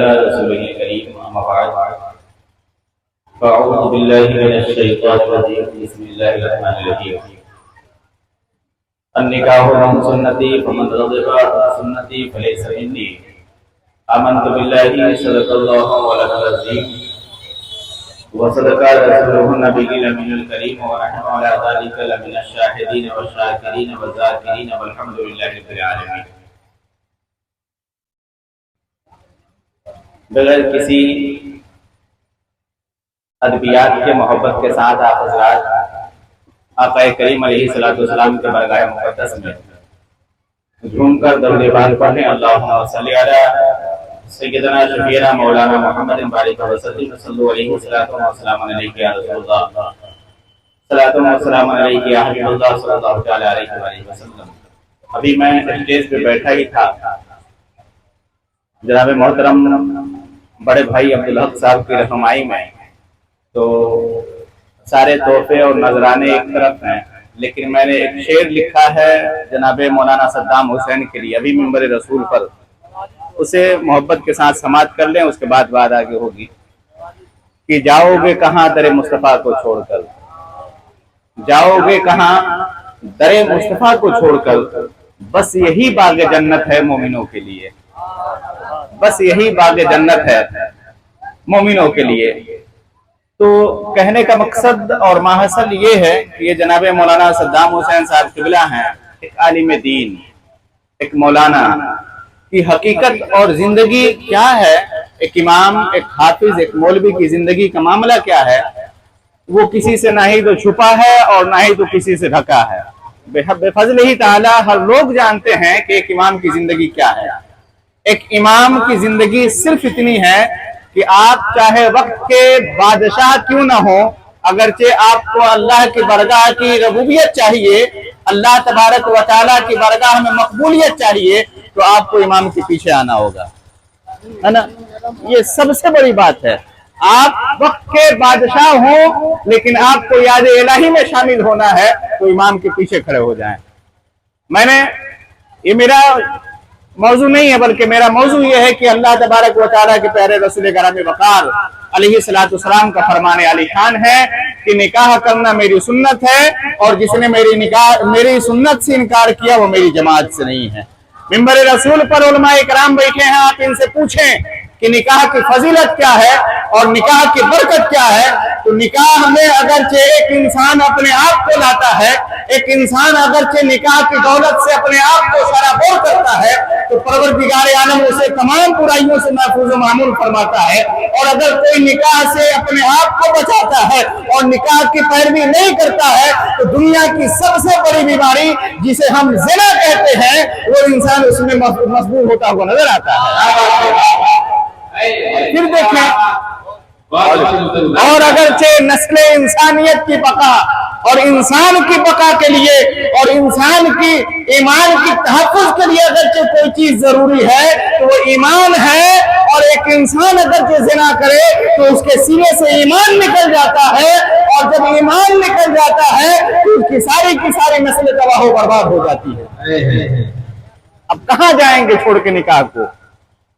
رسول الكريم أما بعد فأعوذ بالله من الشيطان الرجيم بسم الله الرحمن الرحيم النكاح من سنتي فمن رغب عن سنتي فليس مني آمنت بالله صدق الله مولانا العظيم وصدق رسوله النبي الأمين الكريم ونحن على ذلك لمن الشاهدين والشاكرين والذاكرين والحمد لله رب العالمين۔ بغیر کسی ادبیات کے محبت کے ساتھ آپ حضرات آقا کریم علیہ السلام کے برگاہ مقدس میں جھوم کر درود پاک پڑھیں۔ اللہم صلی علی سیدنا شفیعنا مولانا محمد بارک وسلم صلو علیہ وسلم علیہ یا رسول اللہ صلاۃ و سلام علیہ یا حبیب اللہ صلی اللہ تعالی علیہ وآلہ وسلم۔ ابھی میں اسٹیج پہ بیٹھا ہی تھا، جناب محترم بڑے بھائی عبدالحق صاحب کی رہنمائی میں تو سارے تحفے اور نذرانے ایک طرف ہیں، لیکن میں نے ایک شعر لکھا ہے جناب مولانا صدام حسین کے لیے، ابھی منبر رسول پر، اسے محبت کے ساتھ سماعت کر لیں، اس کے بعد بات آگے ہوگی کہ جاؤ گے کہاں در مصطفیٰ کو چھوڑ کر، جاؤ گے کہاں در مصطفیٰ کو چھوڑ کر، بس یہی باغ جنت ہے مومنوں کے لیے، بس یہی باغ جنت ہے مومنوں کے لیے۔ تو کہنے کا مقصد اور ماحصل یہ ہے کہ یہ جناب مولانا صدام حسین صاحب قبلہ ہیں، ایک عالم دین، ایک مولانا کی حقیقت اور زندگی کیا ہے، ایک امام، ایک حافظ، ایک مولوی کی زندگی کا معاملہ کیا ہے، وہ کسی سے نہ ہی تو چھپا ہے اور نہ ہی تو کسی سے ڈھکا ہے۔ بے فضل ہی تعالی ہر لوگ جانتے ہیں کہ ایک امام کی زندگی کیا ہے۔ ایک امام کی زندگی صرف اتنی ہے کہ آپ چاہے وقت کے بادشاہ کیوں نہ ہو، اگرچہ آپ کو اللہ کی برگاہ کی ربوبیت چاہیے، اللہ تبارک و تعالیٰ کی برگاہ میں مقبولیت چاہیے، تو آپ کو امام کے پیچھے آنا ہوگا، ہے نا؟ یہ سب سے بڑی بات ہے۔ آپ وقت کے بادشاہ ہوں لیکن آپ کو یاد الہی میں شامل ہونا ہے تو امام کے پیچھے کھڑے ہو جائیں۔ یہ میرا موضوع نہیں ہے، بلکہ میرا موضوع یہ ہے کہ اللہ تبارک و تعالیٰ کے پیارے رسول گرامی وقار علیہ السلام کا فرمان عالی شان ہے کہ نکاح کرنا میری سنت ہے، اور جس نے میری سنت سے انکار کیا وہ میری جماعت سے نہیں ہے۔ منبر رسول پر علماء کرام بیٹھے ہیں، آپ ان سے پوچھیں کہ نکاح کی فضیلت کیا ہے اور نکاح کی برکت کیا ہے، تو نکاح میں اگرچہ ایک انسان اپنے آپ کو لاتا ہے، ایک انسان اگرچہ نکاح کی دولت سے اپنے آپ کو سرابور کرتا ہے، تو پروردگار عالم اسے تمام برائیوں سے محفوظ و معمول فرماتا ہے۔ اور اگر کوئی نکاح سے اپنے آپ کو بچاتا ہے اور نکاح کی پیروی نہیں کرتا ہے تو دنیا کی سب سے بڑی بیماری جسے ہم زنا کہتے ہیں وہ انسان اس میں مصبوح ہوتا ہوا نظر آتا ہے۔ پھر دیکھیں، اور اگرچہ نسل انسانیت کی بقا اور انسان کی بقا کے لیے اور انسان کی ایمان کی تحفظ کے لیے اگرچہ کوئی چیز ضروری ہے تو وہ ایمان ہے، اور ایک انسان اگرچہ زنا کرے تو اس کے سینے سے ایمان نکل جاتا ہے، اور جب ایمان نکل جاتا ہے تو اس کی ساری نسل تباہ و برباد ہو جاتی ہے۔ اب کہاں جائیں گے چھوڑ کے نکاح کو؟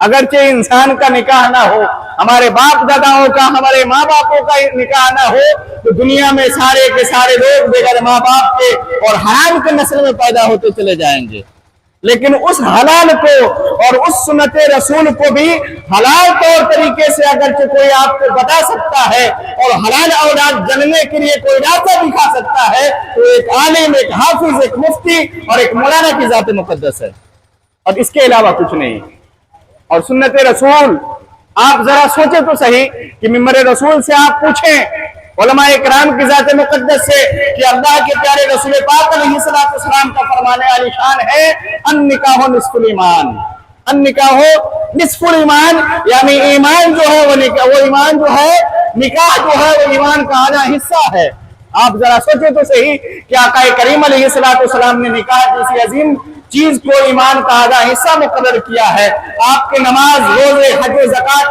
اگرچہ انسان کا نکاح نہ ہو، ہمارے باپ داداؤں کا، ہمارے ماں باپوں کا نکاح نہ ہو، تو دنیا میں سارے کے سارے لوگ بغیر ماں باپ کے اور حرام کے نسل میں پیدا ہوتے چلے جائیں گے۔ لیکن اس حلال کو اور اس سنت رسول کو بھی حلال طور طریقے سے اگرچہ کوئی آپ کو بتا سکتا ہے اور حلال اولاد جننے کے لیے کوئی راستہ دکھا سکتا ہے تو ایک عالم، ایک حافظ، ایک مفتی اور ایک مولانا کی ذات مقدس ہے، اور اس کے علاوہ کچھ نہیں۔ اور سنت رسول، آپ ذرا سوچیں تو صحیح کہ منبر رسول سے آپ پوچھیں، علماء کرام کی ذات مقدس سے، کہ اللہ کے پیارے رسول پاک علیہ السلام کا فرمان عالی شان ہے النکاح نصف الایمان، النکاح نصف الایمان، یعنی ایمان جو ہے وہ ایمان جو ہے، نکاح جو ہے وہ ایمان کا آدھا حصہ ہے۔ آپ ذرا سوچیں تو صحیح کہ آقا کریم علیہ السلام نے نکاح جیسی عظیم چیز کو ایمان کا آدھا حصہ مقرر کیا ہے۔ آپ کے نماز، روزے، حج و زکوٰۃ